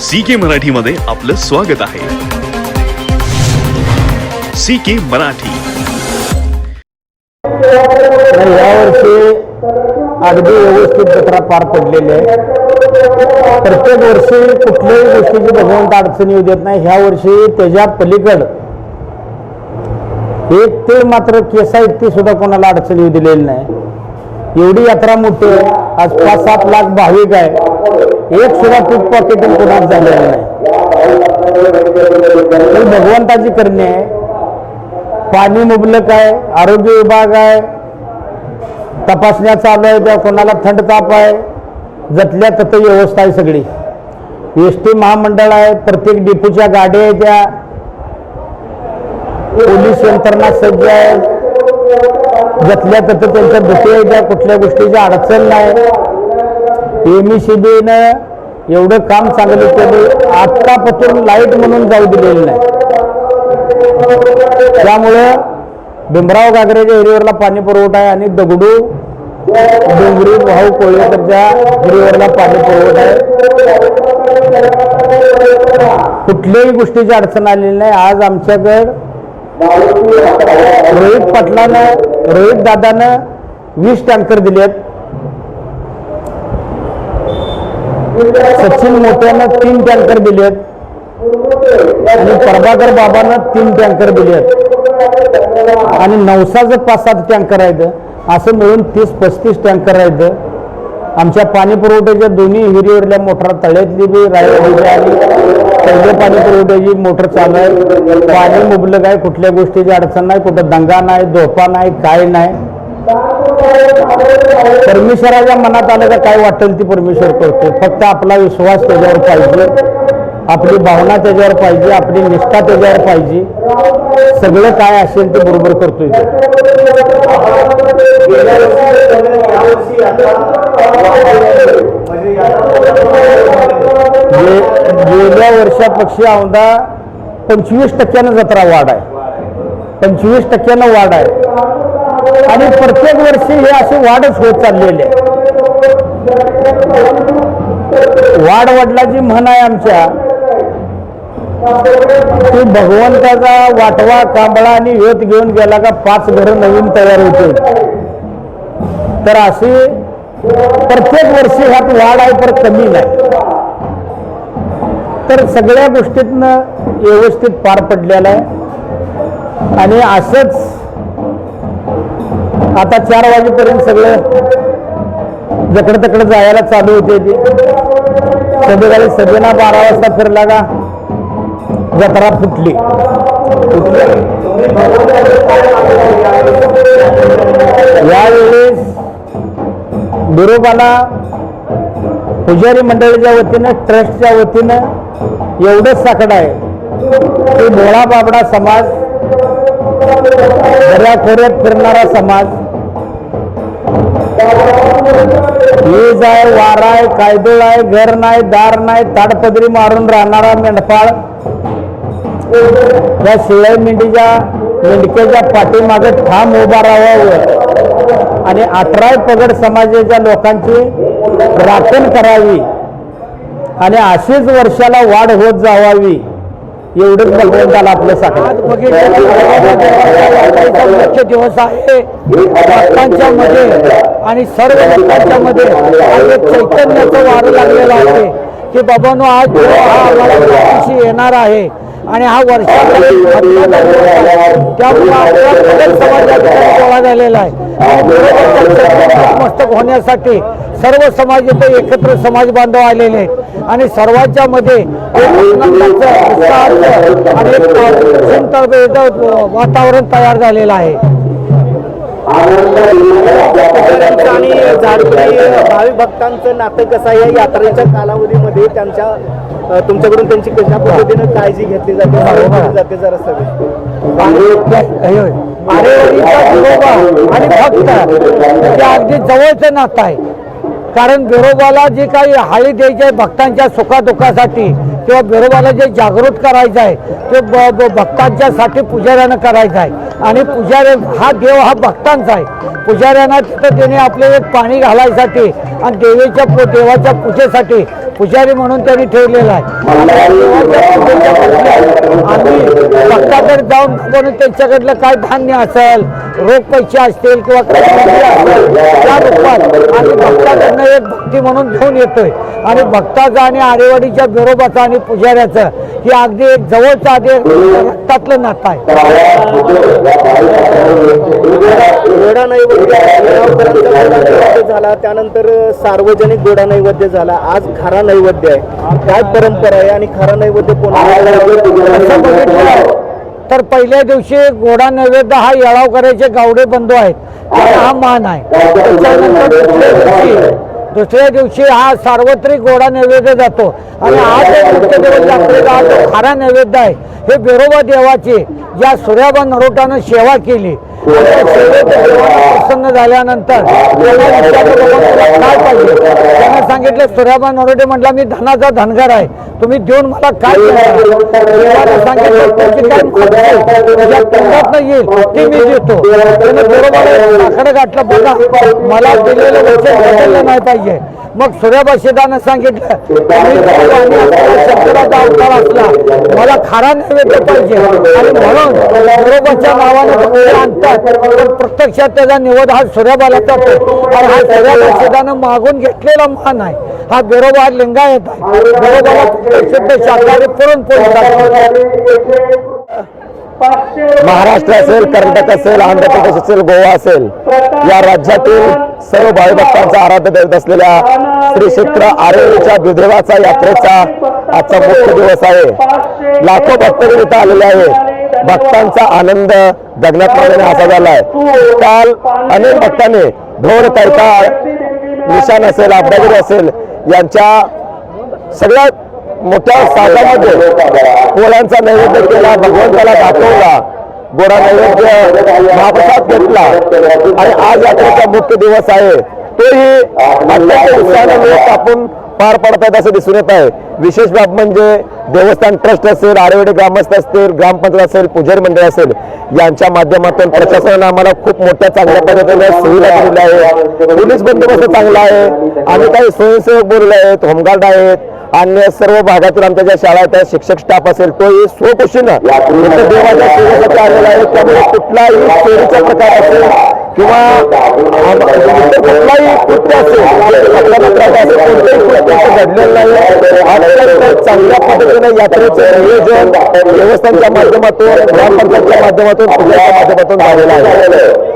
CK Marathi मध्ये आपलं स्वागत आहे। CK मराठी यावर्षी अगदी व्यवस्थित जत्रा पार पडलेली आहे। प्रत्येक वर्षी कुठल्याही गोष्टीची भगवंत अडचण येऊ देत नाही। ह्या वर्षी त्याच्या पलीकड एक तीळ मात्र केसा इतकी सुद्धा कोणाला अडचण येऊ दिलेली नाही। एवढी यात्रा मोठी आहे। आज 5-7 लाख भाविक आहे। एक सुद्धा पिक पॉकेटिंग कोणाच झालेलं नाही। ही भगवंताची करणी आहे। पाणी मुबलक आहे, आरोग्य विभाग आहे, तपासण्या चालू आहे, त्या कोणाला थंड ताप आहे, जतल्या तत व्यवस्था आहे सगळी। एसटी महामंडळ आहे, प्रत्येक डिपोच्या गाड्या आहेत, त्या पोलीस यंत्रणा सज्ज आहे, जतल्या तत त्यांच्या दुटे आहे, त्या कुठल्या गोष्टीची अडचण नाही। MSEBीनं एवढं काम चांगलं केलं, आत्तापासून लाईट म्हणून जाऊ दिलेलं नाही। त्यामुळे भीमराव घागरेच्या एरियावरला पाणी पुरवठा आहे आणि दगडू डोंगरी भाऊ कोळेकरच्या एरियावरला पाणी पुरवठा आहे। कुठल्याही गोष्टीची अडचण आलेली नाही। आज आमच्याकडे रोहित दादानं 20 टँकर दिलेत, सचिन मोठ्यानं 3 टँकर दिलेत आणि प्रभाकर बाबांना 3 टँकर दिलेत आणि नवसाचं 5-7 टँकर आहेत। असं मिळून 30-35 टँकर आहेत। आमच्या पाणी पुरवठ्याच्या दोन्ही विहिरीवरल्या मोटर तळ्यातली बी राहिली आणि पहिल्या पाणी पुरवठ्याची मोटर चालू आहे। पाणी मुबलक आहे, कुठल्या गोष्टीची अडचण नाही, कुठं दंगा नाही, धोपा नाही, काय नाही। परमेश्वराच्या मनात आलं का काय वाटेल ती परमेश्वर करतो। फक्त आपला विश्वास त्याच्यावर पाहिजे, आपली भावना त्याच्यावर पाहिजे, आपली निष्ठा त्याच्यावर पाहिजे। सगळं काय असेल ते बरोबर करतोय। गेल्या वर्षापेक्षा औंधा 25% जत्रा वाढ आहे, 25% वाढ आहे आणि प्रत्येक वर्षी हे असे वाढच होत चाललेले आहे। वाढ वडिलाची म्हण आहे आमच्या, की भगवंताचा वाटवा कांबळा आणि योत घेऊन गेला का 5 घरं नवीन तयार होतील। तर अशी प्रत्येक वर्षी ह्यात वाढ आहे, पर कमी नाही। तर सगळ्या गोष्टीतनं व्यवस्थित पार पडलेला आहे आणि असंच आता 4 वाजेपर्यंत सगळं जकडं तकडं जायला चालू होते। ती सभेगाडी सभेना 12 वाजता फिरला का जत्रा फुटली। यावेळेस बिरोबाला पुजारी मंडळीच्या वतीनं, ट्रस्टच्या वतीनं एवढंच साकडं आहे की भोळा बाबडा समाज, दर्याखोऱ्यात फिरणारा समाज, वीज आहे, वारा आहे, कायदोळ आहे, घर नाही, दार नाही, ताडपदरी मारून राहणारा मेंढपाळ, या शिळ्या मेंढक्याच्या पाठीमागे ठाम उभा राहावं आणि 18 पगड समाजाच्या लोकांची राखण करावी आणि अशीच वर्षाला वाढ होत जावावी, एवढंच भगवंताला आपलं साकडं। मुख्य दिवस आहे भक्तांच्या मध्ये आणि सर्व लोकांच्या मध्ये एक चैतन्याचं वारं लागलेलं आहे की बाबांनो आज हा येणार आहे आणि हा वर्षामध्ये त्यामुळे आपल्या समाजाचा गोळा झालेला आहे। मस्तक होण्यासाठी सर्व समाज इथे एकत्र समाज बांधव आलेले आहेत आणि सर्वांच्या मध्ये वातावरण तयार झालेलं आहे। आणि भाविक भक्तांचं नातं कसं आहे? या यात्रेच्या कालावधीमध्ये तुमच्याकडून त्यांची कशा पद्धतीनं काळजी घेतली जाते जरा सगळं आणि भक्त ते अगदी जवळचं नातं आहे। कारण बिरोबाला जे काही हाळी द्यायची आहे भक्तांच्या सुखादुःखासाठी किंवा बिरोबाला जे जागृत करायचं आहे ते भक्तांच्यासाठी पुजाऱ्यानं करायचं आहे आणि पुजारी हा देव हा भक्तांचा आहे। पुजाऱ्यांना तिथं त्याने आपले एक पाणी घालायसाठी आणि देवाच्या पूजेसाठी पुजारी म्हणून त्यांनी ठेवलेला आहे. आम्ही भक्ताकडे जाऊन म्हणून त्यांच्याकडलं काय धान्य असेल, रोख पैसे असतील किंवा काही निधी असेल, त्या रूपात आम्ही भक्ताकडनं एक भक्ती म्हणून घेऊन येतोय. आणि भक्ताचं आणि आरेवाडीच्या बिरोबाचं आणि पुजाऱ्याचं ही अगदी एक जवळचं आधी रक्तातलं नातं आहे. घोडा नैवेद्य झाला, त्यानंतर सार्वजनिक घोडा नैवेद्य झाला, आज खरा नैवेद्य आहे. काय परंपरा आहे आणि खरा नैवेद्य कोणाला असं बघितलं तर पहिल्या दिवशी घोडा नैवेद्य हा येळावकरांचे गावडे बंधू आहेत, त्यांना हा मान आहे. त्याच्यानंतर दुसऱ्या दिवशी हा सार्वत्रिक घोडा नैवेद्य जातो. आणि आज मुख्य दिवस यात्रेचा हा जो खरा नैवेद्य आहे हे बिरोबा देवाची ज्या सूर्याबा नरोटानं सेवा केली, प्रसन्न झाल्यानंतर काय पाहिजे त्यांना सांगितलं. सूर्याबा नरोटे म्हटला मी धनाचा धनगर आहे, तुम्ही देऊन मला काय सांगितलं तुमची काय येईल ते मी देतो. त्याने बरोबर आकडे गाठलं, बघा मला दिलेलं वचन बदललं नाही पाहिजे. मग सूर्यभाषेदानं सांगितलं शंकराचा अवतार असला, मला खरा नैवेद्य पाहिजे आणि म्हणून बिरोबाच्या नावाने आणतात. पण प्रत्यक्षात त्याचा निवड हा सूर्यबालाचा होतो. आणि हा सूर्यभाषेदानं मागून घेतलेला मान आहे. हा बिरोबा लिंगायत आहे. बिरोबाला शुद्ध शाकाहारी पुरणपोळी महाराष्ट्र असेल, कर्नाटक असेल, आंध्र प्रदेश असेल, गोवा असेल, या राज्यातील सर्व भाविभक्तांचा आराध्य दैवत असलेल्या श्री क्षेत्र आरेवाडीच्या बिदेवाचा यात्रेचा आजचा मुख्य दिवस आहे. लाखो भक्त इथं आलेले आहेत. भक्तांचा आनंद गगनात मावल्याने असा झालाय. काल अनेक भक्तांनी ढोल तायका, निशाण असेल, आब्दागिरी असेल यांच्या सगळ्यात मोठ्या साजामध्ये पोळ्यांचा नैवेद्य केला, भगवंताला दाखवला, गोडा नैवेद्य महाप्रसाद घेतला. आणि आज यात्रेचा मुख्य दिवस आहे, तोही अत्यंत उत्साहाने आपण पार पडत आहेत असं दिसून येत आहे. विशेष बाब म्हणजे देवस्थान ट्रस्ट असेल, आरेवाडी ग्रामस्थ असतील, ग्रामपंचायत असेल, पुजारी मंडळ असेल, यांच्या माध्यमातून प्रशासनाने आम्हाला खूप मोठ्या चांगल्या पद्धतीने सुविधा दिलेल्या आहे. पोलीस बंदोबस्त चांगला आहे. आम्ही काही स्वयंसेवक बोलले आहेत, होमगार्ड आहेत, अन्य सर्व भागातील आमच्या ज्या शाळा आहेत, शिक्षक स्टाफ असेल, तोही स्वखुशीनं देवाच्या सेवेसाठी आलेला आहे. त्यामुळे कुठलाही चोरीचा प्रकार असेल किंवा कुठलाही कृत्य असेल, आपल्याला त्रास असेल, कोणतेही कृत्य घडलेलं नाही. अत्यंत चांगल्या पद्धतीने यात्रेचं नियोजन देवस्थानच्या माध्यमातून, ग्रामपंचायतच्या माध्यमातून, पुजाच्या माध्यमातून झालेलं आहे.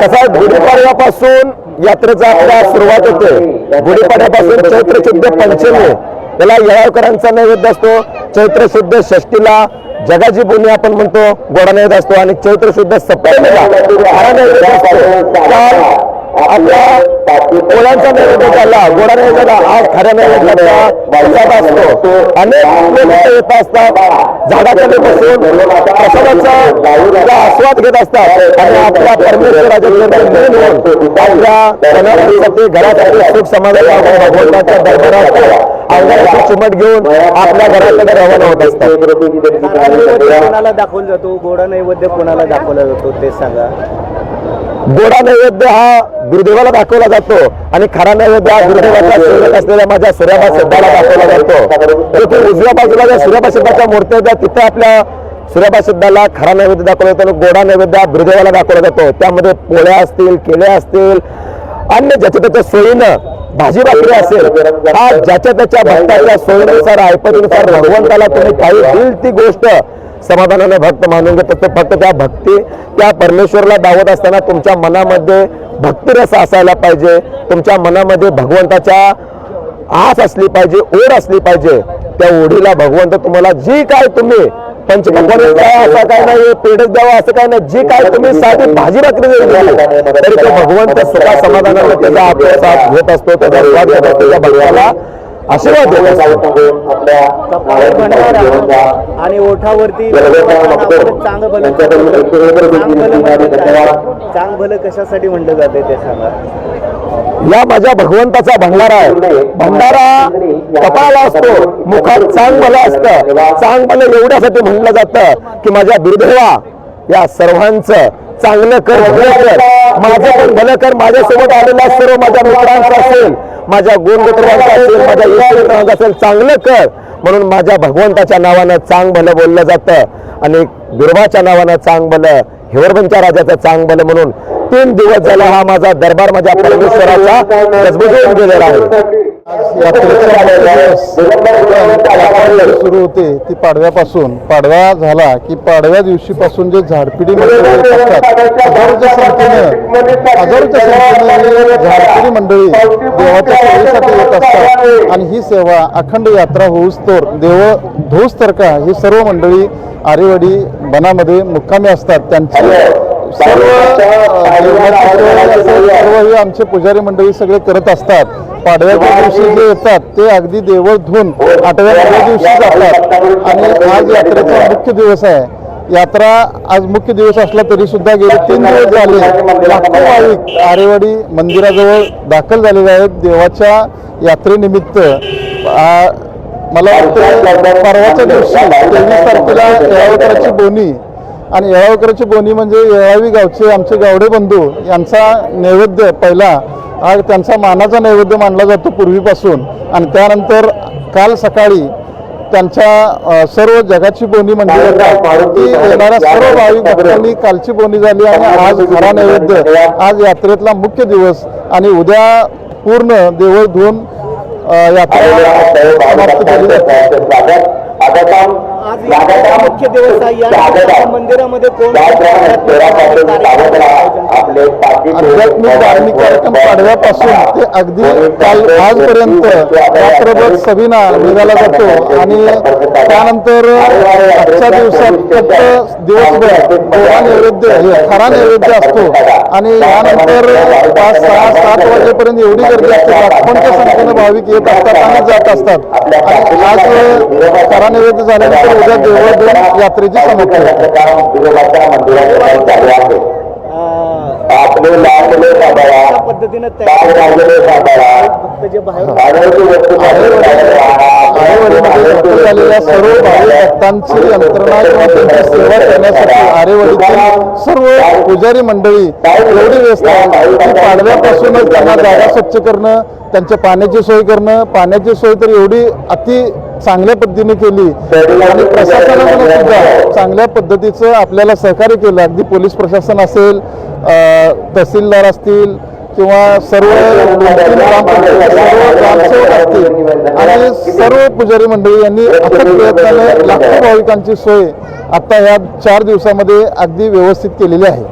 कसा गुढीपाडव्यापासून यात्रेचा आपल्या सुरुवात होते. गुढीपाडव्यापासून चैत्र शुद्ध पंचमी त्याला येळावकरांचा नैवेद्य असतो. चैत्र शुद्ध षष्टीला जगाची बोनी आपण म्हणतो गोडा नैवेद्य असतो. आणि चैत्र शुद्ध सप्तमीला खरा नैवेद्य असतो. आपल्या पोळ्यांचा नैवेद्य झाला, गोडा नैवेद्य आज खऱ्या नैवेद्याचा प्रसाद असतो. अनेक लोक येत असतात, झाडाखाली बसून प्रसादाचा आस्वाद घेत असतात आणि आपल्या परमेश्वराचे आपल्या सणासाठी घरासाठी सुख समाधान भगवंताच्या दरबारात अंगाची चिमट घेऊन आपल्या घराकडे रवाना होत असतात. कोणाला दाखवला जातो गोडा नैवेद्य, कोणाला दाखवला जातो ते सांगा. गोडा नैवेद्य हा गुरुदेवाला दाखवला जातो आणि खरा नैवेद्य हा गुरुदेवाच्या सेवक असलेल्या माझ्या सूर्याबा सिद्धाला दाखवला जातो. तिथे उजव्या बाजूला ज्या सूर्याबा सिद्धाच्या मूर्त्या आहेत तिथे आपल्या सूर्याबा सिद्धाला खरा नैवेद्य दाखवला जातो. गोडा नैवेद्य हा गुरुदेवाला दाखवला जातो. त्यामध्ये पोळ्या असतील, केल्या असतील, अन्य ज्याच्या त्याच्या सोयीनं भाजी भाकरी असेल, हा ज्याच्या त्याच्या भक्ताच्या सोयीनुसार, ऐपतीनुसार भगवंताला तुम्ही काही दिल ती गोष्ट समाधानाने भक्त मानून घेत असतो. फक्त त्या भक्ती, त्या परमेश्वरला दावत असताना तुमच्या मनामध्ये भक्तिरस असायला पाहिजे. तुमच्या मनामध्ये भगवंताच्या आस असली पाहिजे, ओढ असली पाहिजे. त्या ओढीला भगवंत तुम्हाला जी काय तुम्ही पंचभगवान काय असं काय नाही, पेढच द्यावं असं काय नाही, जी काय तुम्ही साधी भाजी भाकरी जरी दिली तरी तो भगवंत सुखा समाधानाने त्याचा आपला घेत असतो, त्याचा स्वाद घेत असतो, त्या भक्ताला आशीर्वाद देत असतो. आणि ओठावरती चांग भलं कशासाठी म्हणलं जाते ते सांगा. या माझ्या भगवंताचा भंडारा आहे. भंडारा कपाळाला असतो, मुखात चांग भलं असतं. चांग भलं एवढ्यासाठी म्हणलं जातं की माझ्या दुर्दैवा या सर्वांचं चांगलं कर, भलं कर, माझं पण भलं कर. माझ्यासोबत आलेला सर्व माझ्या मित्रांचा असेल, माझ्या गोंडमित्रांचा असेल, माझ्या इष्टमित्रांचा असेल, चांगलं कर म्हणून माझ्या भगवंताच्या नावानं चांग भलं बोललं जातं. आणि बिरोबाच्या नावानं चांग भलं, हिवरबनच्या राजाचं चांग भलं म्हणून 3 दिवस झाला हा माझा दरबार माझ्या परमेश्वराचा गजबजून गेलेला आहे. सुरू होते ती पाडव्यापासून. पाडवा झाला की पाडव्या दिवशीपासून जे झाडपिडीमध्ये हजारोच्या संख्येने झाडपिडी मंडळी देवाच्या सेवेसाठी येत असतात. आणि ही सेवा अखंड यात्रा होऊस्तोर देव धोस्तर का ही सर्व मंडळी आरेवाडी बनामध्ये मुक्कामी असतात. त्यांची सर्व हे आमचे पुजारी मंडळी सगळे करत असतात. पाडव्याच्या दिवशी जे येतात ते अगदी देवळ धुवून 8व्या दिवशी जातात. आणि आज यात्रेचा मुख्य दिवस आहे. यात्रा आज मुख्य दिवस असला तरी सुद्धा गेले 3 दिवस झाले लाखो भाविक आरेवाडी मंदिराजवळ दाखल झालेले आहेत देवाच्या यात्रेनिमित्त. मला वाटतं परवाच्या दिवशी 23 तारखेला येळावकराची बोनी, आणि येळावकराची बोनी म्हणजे येळावी गावचे आमचे गावडे बंधू यांचा नैवेद्य पहिला आज त्यांचा मानाचा नैवेद्य मानला जातो पूर्वीपासून. आणि त्यानंतर काल सकाळी त्यांच्या सर्व जगाची बोनी म्हणजे येणाऱ्या सर्व भाविक भक्तांनी कालची बोनी झाली. आणि आज खरा नैवेद्य आज यात्रेतला मुख्य दिवस. आणि उद्या पूर्ण देवळ धुवून यात्रा समाप्त केली जाते. आज मुख्य दिवस आहे. या मंदिरामध्ये कोण आध्यात्मिक धार्मिक कार्यक्रम पाडव्यापासून ते अगदी काल आजपर्यंत रात्रभर सविना निघाला जातो. आणि त्यानंतर आजच्या दिवसात फक्त दिवसभर गोडा नैवेद्य हे खरा नैवेद्य असतो. आणि यानंतर 5, 6, 7 वाजेपर्यंत एवढी गर्दी असते, लाखोंच्या संख्येने भाविक येत असतात आणि जात असतात. आणि आज खरा नैवेद्य झाल्यानंतर उद्या देवळ यात्रेची समाप्ती होते. पद्धतीने आरेवाडीमध्ये झालेल्या सर्व भाविक भक्तांची यंत्रणा किंवा त्यांची सेवा करण्यासाठी आरेवाडीतील सर्व पुजारी मंडळी एवढी व्यस्त आहे की पाडव्यापासूनच त्यांना जागा स्वच्छ करणं, त्यांच्या पाण्याची सोय करणं. पाण्याची सोय तर एवढी अति चांगल्या पद्धतीने केली. आणि प्रशासनाने सुद्धा चांगल्या पद्धतीचं आपल्याला सहकार्य केलं. अगदी पोलीस प्रशासन असेल, तहसीलदार असतील किंवा सर्व ग्रामसेवक असतील आणि सर्व पुजारी मंडळी यांनी अथक प्रयत्नाने लाखो भाविकांची सोय आता या 4 दिवसामध्ये अगदी व्यवस्थित केलेली आहे.